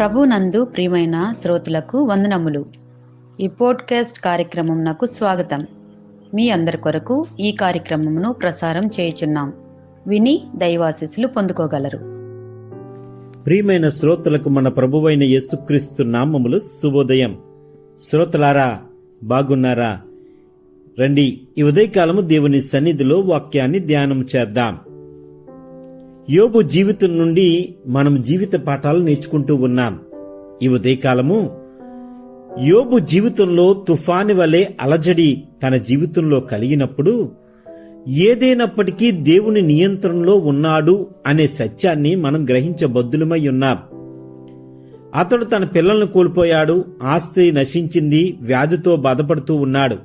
ప్రభునందు ప్రియమైన శ్రోతలకు వందనములు. ఈ పోడ్కాస్ట్ కార్యక్రమం నాకు స్వాగతం. మీ అందరి కొరకు ఈ కార్యక్రమమును ప్రసారం చేయుచున్నాం. విని దైవాశీస్సులు పొందుకోగలరు. ప్రియమైన శ్రోతలకు మన ప్రభువైన యేసుక్రీస్తు నామములు శుభోదయం. శ్రోతలారా, బాగున్నారా? రండి, ఈ ఉదయకాలము దేవుని సన్నిధిలో వాక్యాన్ని ధ్యానం చేద్దాం. యోబు జీవితం నుండి మనం జీవిత పాఠాలు నేర్చుకుంటూ ఉన్నాం. ఈ ఉదయకాలము యోబు జీవితంలో తుఫాను వలె అలజడి తన జీవితంలో కలిగినప్పుడు ఏదైనప్పటికీ దేవుని నియంత్రణలో ఉన్నాడు అనే సత్యాన్ని మనం గ్రహించబద్దులమై ఉన్నాం. అతడు తన పిల్లలను కోల్పోయాడు, ఆస్తి నశించింది, వ్యాధితో బాధపడుతూ ఉన్నాడు.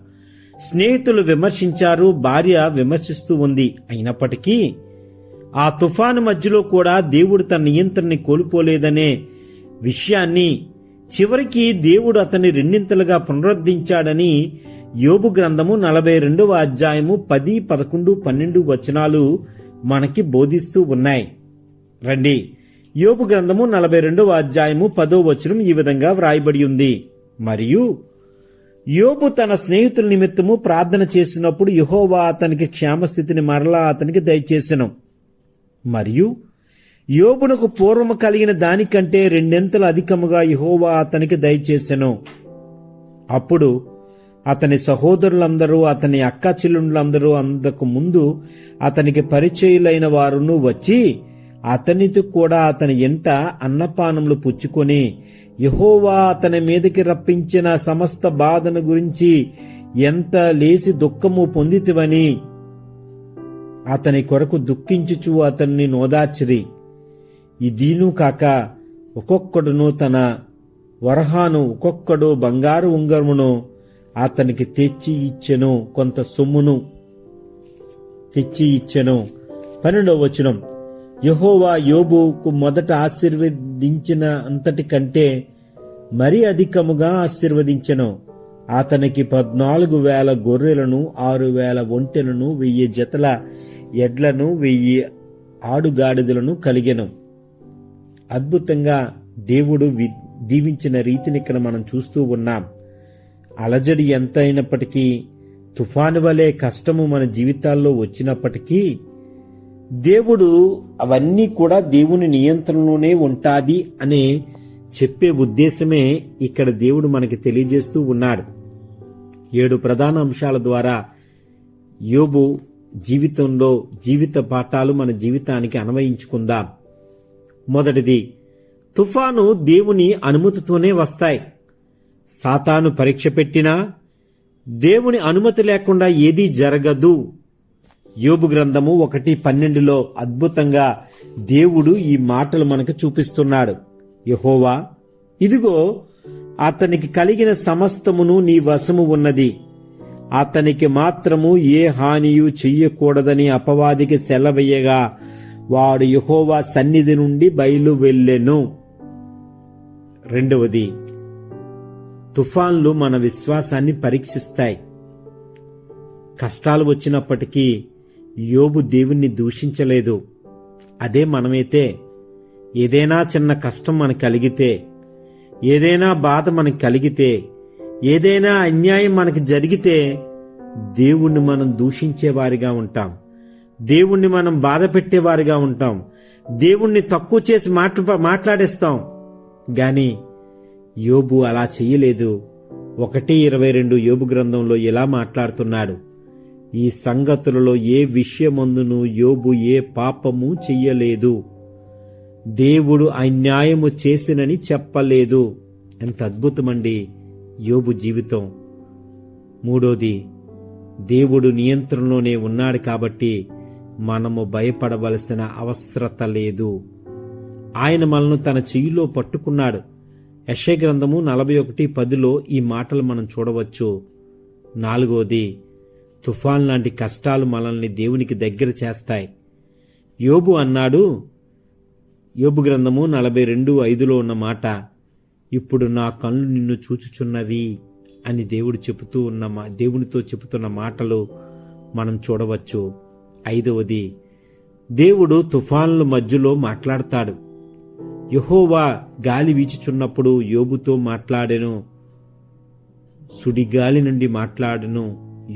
స్నేహితులు విమర్శించారు, భార్య విమర్శిస్తూ ఉంది. అయినప్పటికీ ఆ తుఫాను మధ్యలో కూడా దేవుడు తన నియంత్రణని కోల్పోలేదనే విషయాన్ని, చివరికి దేవుడు అతన్ని రెండింతలుగా పునరుద్ధరించాడని యోబు గ్రంథము 42వ అధ్యాయము 10, 11, 12 వచనాలు మనకి బోధిస్తూ ఉన్నాయి. రండి, యోబు గ్రంథము 42వ అధ్యాయము 10వ వచనం ఈ విధంగా వ్రాయబడి ఉంది. మరియు యోబు తన స్నేహితుల నిమిత్తము ప్రార్థన చేసినప్పుడు యెహోవా అతనికి క్షేమస్థితిని మరలా అతనికి దయచేసెను. మరియు యోబునకు పూర్వము కలిగిన దానికంటే రెండింతలు అధికముగా యెహోవా అతనికి దయచేసెను. అప్పుడు అతని సహోదరులందరూ, అతని అక్క చెల్లుండ్లందరూ అంతకు ముందు అతనికి పరిచయులైన వారును వచ్చి అతనితో కూడా అతని ఎంట అన్నపానములు పుచ్చుకొని యెహోవా అతని మీదకి రప్పించిన సమస్త బాధను గురించి ఎంత లేసి దుఃఖము పొందితివని అతని కొరకు దుఃఖించుచు అతన్ని నోదార్చిరి. ఇదీను కాక ఒక్కొక్కడును తన వరహాను, ఒక్కొక్కడు బంగారు ఉంగరమును అతనికి తెచ్చి ఇచ్చెను, కొంత సొమ్మును తెచ్చి ఇచ్చెను. 12వ వచనం, యెహోవా యోబుకు మొదట ఆశీర్వదించిన అంతటి కంటే మరీ అధికముగా ఆశీర్వదించెను. అతనికి 14,000 గొర్రెలను, 6,000 ఒంటెలను, 1000 జతల ఎడ్లను, 1000 ఆడుగాడిదలను కలిగెను. అద్భుతంగా దేవుడు దీవించిన రీతిని ఇక్కడ మనం చూస్తూ ఉన్నాం. అలజడి ఎంత అయినప్పటికీ, తుఫాను వలె కష్టము మన జీవితాల్లో వచ్చినప్పటికీ దేవుడు అవన్నీ కూడా దేవుని నియంత్రణలోనే ఉంటాది అనే చెప్పే ఉద్దేశమే ఇక్కడ దేవుడు మనకి తెలియజేస్తూ ఉన్నాడు. 7 ప్రధాన అంశాల ద్వారా యోబు జీవితంలో జీవిత పాఠాలు మన జీవితానికి అన్వయించుకుందాం. మొదటిది, తుఫాను దేవుని అనుమతితోనే వస్తాయి. సాతాను పరీక్ష పెట్టినా దేవుని అనుమతి లేకుండా ఏదీ జరగదు. యోబు గ్రంథము 1:12లో అద్భుతంగా దేవుడు ఈ మాటలు మనకు చూపిస్తున్నాడు. యెహోవా, ఇదిగో అతనికి కలిగిన సమస్తమును నీ వశము ఉన్నది, అతనికి మాత్రము ఏ హానియు చెయ్యకూడదని అపవాదికి సెలవయ్యగా వాడు యెహోవా సన్నిధి నుండి బయలు వెళ్ళెను. రెండవది, తుఫాన్లు మన విశ్వాసాన్ని పరీక్షిస్తాయి. కష్టాలు వచ్చినప్పటికీ యోబు దేవుణ్ణి దూషించలేదు. అదే మనమైతే ఏదైనా చిన్న కష్టం మనకు కలిగితే, ఏదైనా బాధ మనకు కలిగితే, ఏదైనా అన్యాయం మనకి జరిగితే దేవుణ్ణి మనం దూషించేవారిగా ఉంటాం, దేవుణ్ణి మనం బాధ పెట్టేవారిగా ఉంటాం, దేవుణ్ణి తక్కువ చేసి మాట్లాడేస్తాం. గాని యోబు అలా చెయ్యలేదు. 1:22 యోబు గ్రంథంలో ఇలా మాట్లాడుతున్నాడు, ఈ సంగతులలో ఏ విషయమందును యోబు ఏ పాపము చెయ్యలేదు, దేవుడు అన్యాయము చేసినని చెప్పలేదు. ఎంత అద్భుతమండి యోబు జీవితం. మూడోది, దేవుడు నియంత్రణలోనే ఉన్నాడు కాబట్టి మనము భయపడవలసిన అవసరత లేదు. ఆయన మనల్ని తన చెయ్యిలో పట్టుకున్నాడు. యెషయా గ్రంథము 41:10లో ఈ మాటలు మనం చూడవచ్చు. నాలుగోది, తుఫాన్ లాంటి కష్టాలు మనల్ని దేవునికి దగ్గర చేస్తాయి. యోబు అన్నాడు, యోబు గ్రంథము 42:5లో ఉన్న మాట, ఇప్పుడు నా కళ్ళు నిన్ను చూచుచున్నవి అని దేవునితో చెబుతున్న మాటలు మనం చూడవచ్చు. 5వది, దేవుడు తుఫాన్ల మధ్యలో మాట్లాడతాడు. యెహోవా గాలి వీచుచున్నప్పుడు యోబుతో మాట్లాడెను, సుడిగాలి నుండి మాట్లాడెను.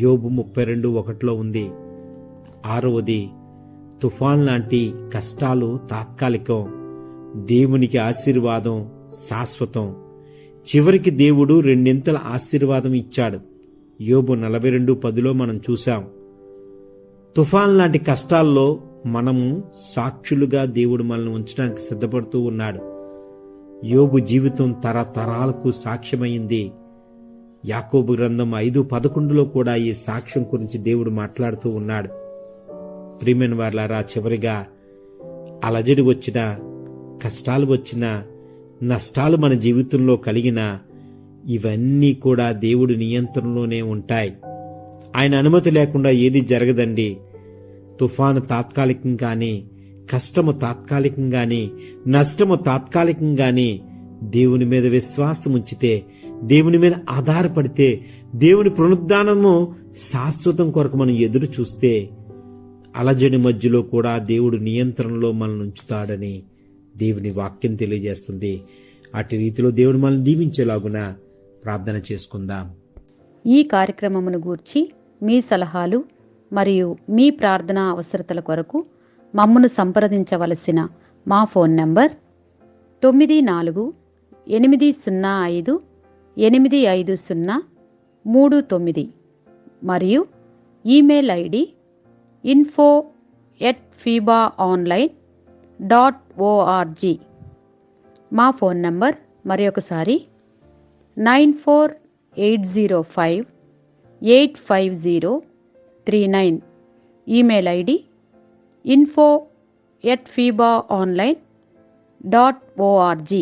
యోబు 32:1 ఉంది. 6వది, తుఫాన్ లాంటి కష్టాలు తాత్కాలికం, దేవునికి ఆశీర్వాదం శాశ్వతం. చివరికి దేవుడు 2 ఆశీర్వాదం ఇచ్చాడు. యోబు 42:10 మనం చూశాం. తుఫాన్ లాంటి కష్టాల్లో మనము సాక్షులుగా దేవుడు మనల్ని ఉంచడానికి సిద్ధపడుతూ ఉన్నాడు. యోబు జీవితం తరతరాలకు సాక్ష్యమైంది. యాకోబు గ్రంథం 5:11 కూడా ఈ సాక్ష్యం గురించి దేవుడు మాట్లాడుతూ ఉన్నాడు. ప్రియమైన వారలారా, చివరిగా అలజడి వచ్చినా, కష్టాలు వచ్చినా, నష్టాలు మన జీవితంలో కలిగినా ఇవన్నీ కూడా దేవుడి నియంత్రణలోనే ఉంటాయి. ఆయన అనుమతి లేకుండా ఏది జరగదండి. తుఫాను తాత్కాలికం కానీ, కష్టము తాత్కాలికం గాని, నష్టము తాత్కాలికం గాని, దేవుని మీద విశ్వాసం ఉంచితే, దేవుని మీద ఆధారపడితే, దేవుని పునరుద్ధానము శాశ్వతం కొరకు మనం ఎదురు చూస్తే, అలజడి మధ్యలో కూడా దేవుడు నియంత్రణలో మనల్ని ఉంచుతాడని దేవుని వాక్యం తెలియజేస్తుంది. అటు రీతిలో దేవుడు మనల్ని దీవించేలాగున ప్రార్థన చేసుకుందాం. ఈ కార్యక్రమమును గూర్చి మీ సలహాలు మరియు మీ ప్రార్థనా అవసరతల కొరకు మమ్మను సంప్రదించవలసిన మా ఫోన్ నంబర్ 9448508503 మరియు ఈమెయిల్ ఐడి info@fibaonline.org. మా ఫోన్ నంబర్ మరొకసారి 9480585039. Email ID info@fibaonline.org.